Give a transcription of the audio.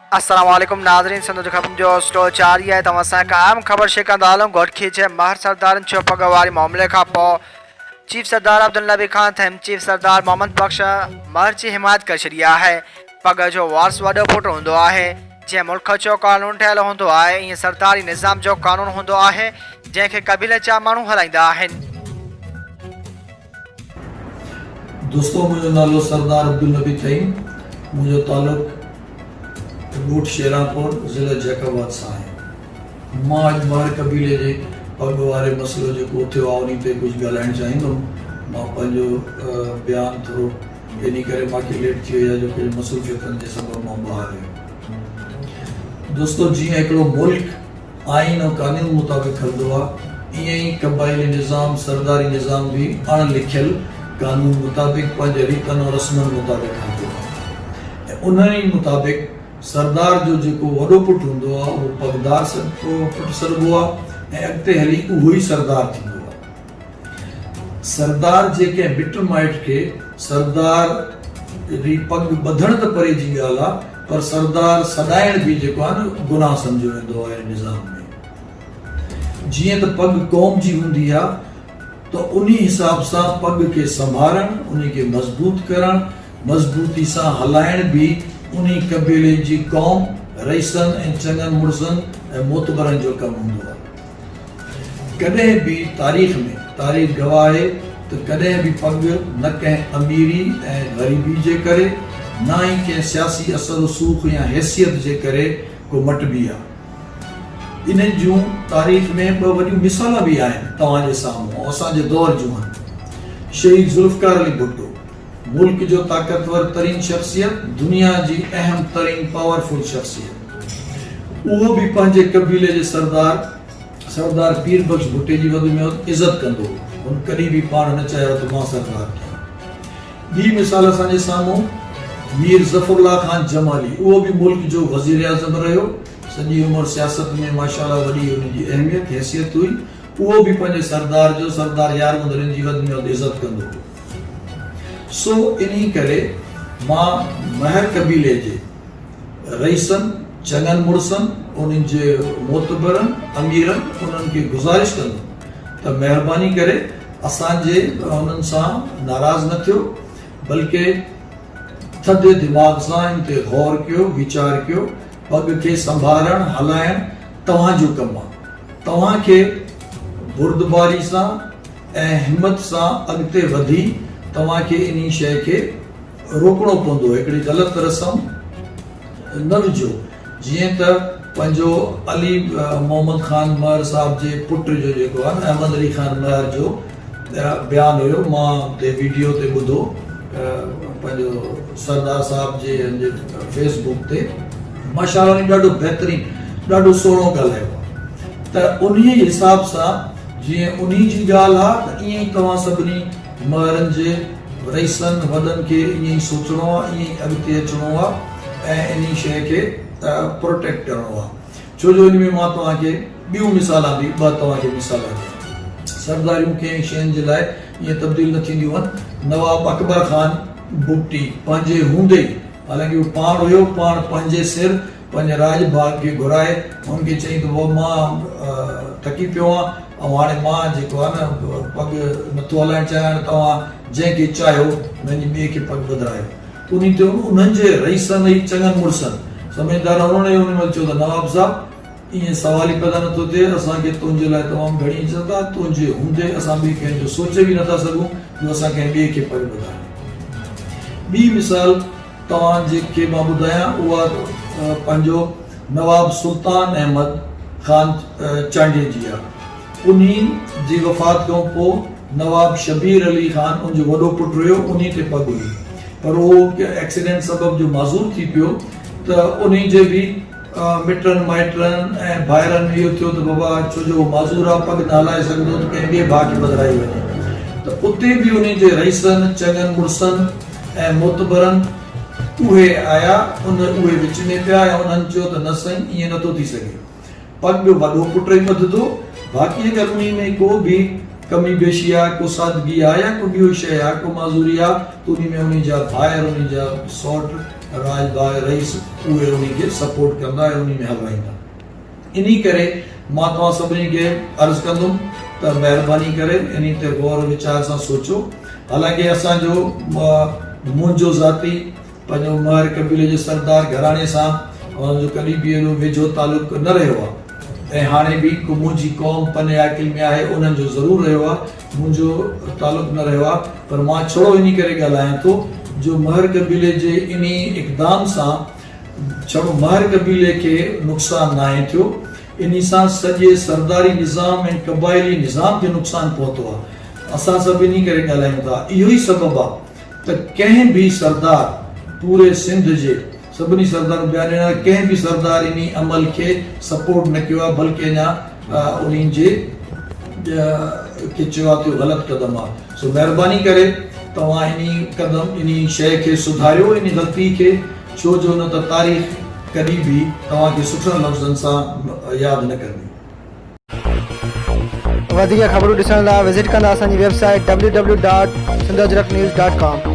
अस्सलाम वालेकुम नाज़रीन, सिंध खबरुनि जो स्टोर जारी है। तव्हां सां अहम ख़बर शेयर कंदा हलूं। घोट खीचे महर सरदारनि चयो पग वारी मामले खां पोइ चीफ सरदार अब्दुल नबी खान थम चीफ सरदार मोहम्मद बख्श महर जी हिमायत करे छॾी आहे। पग जो वारस वॾो पुटु हूंदो आहे। जंहिं मुल्क जो कानून ठहियलु हूंदो आहे, ईअं सरदारी निज़ाम जो कानून हूंदो आहे जंहिंखे कबीले जा माण्हू हलाईंदा आहिनि। दोस्तों, मुझे नालो सरदार अब्दुल नबी थई। मुझे ताल्लुक बूट शेरापुर ज़िला जैकाबाद सां आहे। मां अॼु महर कबीले जे पग वारे मसइलो जेको थियो आहे उन ते कुझु ॻाल्हाइणु चाहींदुमि। मां पंहिंजो बयानु थोरो इन करे मूंखे लेट थी वई आहे, जो कि मसरूफ़ियतनि जे सबबु मां ॿाहिरि आहियां। दोस्तों, जीअं हिकिड़ो मुल्क आइन ऐं कानून मुताबिक़ हलंदो आहे, ईअं ई क़बाइली निज़ाम सरदारी निज़ाम बि अणलिखियल कानून मुताबिक़ पंहिंजे रीतनि और रस्मनि मुताबिक़ हलंदो आहे। ऐं उन्हनि मुताबिक़ सरदार जो जेको वॾो पुटु हूंदो आहे उहो पगदार पुटु सॾिबो आहे ऐं अॻिते हली उहो ई सरदार थींदो आहे। सरदार जेके मिट माइट खे सरदार पग ॿधण त परे जी ॻाल्हि आहे, पर सरदार सॾाइण बि जेको आहे न गुनाह सम्झियो वेंदो आहे निज़ाम में। जीअं त पग क़ौम जी हूंदी आहे त उन हिसाब सां पग खे संभालणु, उन खे मज़बूत करणु, मज़बूती सां हलाइण बि उन कबीले जी क़ौम, रईसनि ऐं चङनि मुड़सनि ऐं मोतबरनि जो कमु हूंदो आहे। कॾहिं बि तारीख़ में तारीख़ गवाह आहे त कॾहिं बि पग न कंहिं अमीरी ऐं ग़रीबी जे करे, न ई कंहिं सियासी असर रसूख़ या हैसियत जे करे को मटिबी आहे। इन जूं तारीख़ में ॿ वॾियूं मिसाल बि आहिनि तव्हांजे साम्हूं, असांजे दौर जूं आहिनि। शहीद ज़ुल्फ़कार अली भुट्टो, मुल्क जो ताक़तवर तरीन शख्सियत, दुनिया जी अहम तरीन पावरफुल शख्सियत, उहो बि पंहिंजे कबीले जे सरदार पीर बख्श भुट्टे जी वधि में वधि इज़त कंदो। हुन कॾहिं बि पाण न चयो त मां सरदार थियां। ॿी मिसाल असांजे साम्हूं मीर ज़फ़रुल्लाह खान जमाली, उहो बि मुल्क जो वज़ीर आज़म रहियो। सॼी उमिरि सियासत में माशाअल्लाह वॾी हुनजी अहमियत हैसियत हुई। उहो बि पंहिंजे सरदार यार मुदरिन जी वधि में वधि इज़त कंदो। सो इन करे मां महर कबीले जे रईसनि, चङनि मुड़सनि, उन्हनि जे मोतबरनि, अमीरनि, उन्हनि खे गुज़ारिश कंदुमि त महिरबानी करे असांजे उन्हनि सां नाराज़ न थियो, बल्कि थधे दिमाग़ सां इन ते गौर कयो, वीचार कयो। पग खे संभालणु, हलाइणु तव्हांजो कमु आहे। तव्हांखे बुर्दबारी सां ऐं हिमत सां अॻिते वधी तव्हांखे इन शइ खे रोकणो पवंदो। हिकिड़ी ग़लति रस्म न विझो। जीअं त पंहिंजो अली मोहम्मद ख़ान महर साहिब जे पुट जो जेको आहे अहमद अली ख़ान महर जो बयानु हुयो, मां ते वीडियो ते ॿुधो पंहिंजो सरदार साहिब जे फेसबुक ते। माशाअल्लाह ॾाढो बहितरीनु, ॾाढो सुहिणो ॻाल्हायो त उन हिसाब सां जीअं उन जी ॻाल्हि आहे त ईअं ई तव्हां सभिनी महरनि जे रईसनि वॾनि खे ईअं ई सोचणो आहे, ईअं ई अॻिते अचिणो आहे ऐं इन शइ खे प्रोटेक्ट करिणो आहे। छो जो इन में मां तव्हांखे ॿियूं मिसालां बि तव्हांखे मिसाल ॾियां। सरदारियूं कंहिं शयुनि जे लाइ ईअं तब्दील न थींदियूं आहिनि। नवाब अकबर ख़ान बुगटी पंहिंजे हूंदे ई, हालांकि उहो पाण हुयो, पाण पंहिंजे सिर पंहिंजे राजबाग खे घुराए हुनखे चई त मां थकी पियो आहियां ऐं हाणे मां जेको आहे न पग नथो हलाइणु चाहियां, तव्हां जंहिंखे चाहियो मुंहिंजी ॿिए खे पग ॿधायो। उन ते उन्हनि जे रईसनि ऐं चङनि मुड़सनि समझदार उन्होंने उन महिल चयो त नवाब साहिबु ईअं सवाल ई पैदा नथो थिए, असांखे तुंहिंजे लाइ तमामु घणी इज़त आहे। तुंहिंजे हूंदे असां ॿिए कंहिंजो सोचे बि नथा सघूं जो असां कंहिं ॿिए खे पग ॿधायूं। ॿी मिसाल तव्हां जेके मां ॿुधायां उहा पंहिंजो नवाब सुल्तान अहमद ख़ान चांडे जी आहे। उन जी वफ़ात खां पोइ नवाब शबीर अली ख़ान उनजो वॾो पुटु हुयो, उन ते पग हुई, पर उहो एक्सीडेंट सबबु जो माज़ूर थी पियो त उन जे बि मिटनि माइटनि ऐं भाइरनि इहो थियो त बाबा छो जो माज़ूर आहे, पग न हलाए सघंदो त कंहिं ॿिए भाउ खे ॿधाई वञे। त उते बि उन जे रईसनि, चङनि मुड़सनि ऐं मोतबरनि उहे आया, उहे विच में पिया ऐं उन्हनि चयो त न साईं, ईअं नथो थी सघे। पग वॾो पुटु ई ॿधंदो, बाक़ी अगरि उन में को बि कमी बेशी आहे, को सादगी आहे या को ॿियो शइ आहे, को माज़ूरी आहे, त उन में उन जा भाइर, उन जा सौट, राज भाई रईस उहे उन खे सपोर्ट कंदा ऐं उन में हलवाईंदा। इन करे मां तव्हां सभिनी खे अर्ज़ु कंदुमि त महिरबानी करे इन ते गौर वीचार सां सोचो। हालांकि असांजो मुंहिंजो ज़ाती पंहिंजो महर कबीले जे सरदार घराणे सां उन्हनि जो कॾहिं बि अहिड़ो वेझो तालुक़ु न रहियो आहे ऐं हाणे बि को मुंहिंजी क़ौम पने आकिल में आहे उन्हनि जो ज़रूरु रहियो आहे, मुंहिंजो तालुक़ु न रहियो आहे। पर मां छड़ो इन करे ॻाल्हायां थो जो महर कबीले जे इन इक़दाम सां छड़ो महर कबीले खे नुक़सानु न आहे थियो, इन सां सॼे सरदारी निज़ाम ऐं क़बाइली निज़ाम खे नुक़सानु पहुतो आहे। असां सभु इन करे ॻाल्हायूं था, इहो ई सबबु आहे त कंहिं बि सरदार पूरे सिंध जे सभिनी सरदार ॿिया ॾिना कंहिं बि सरदार इन अमल खे सपोर्ट न कयो आहे, बल्कि अञा उन्हनि जे खे चयो आहे त ग़लति क़दम आहे। सो महिरबानी करे तव्हां इन क़दम इन शइ खे सुधारियो, इन ग़लती खे, छो जो न त तारीख़ कॾहिं बि तव्हांखे सुठनि लफ़्ज़नि सां यादि न कंदी। वधीक ख़बरूं ॾिसण लाइ विज़िट कंदा असांजी वेबसाइट www.sindhajraknews.com।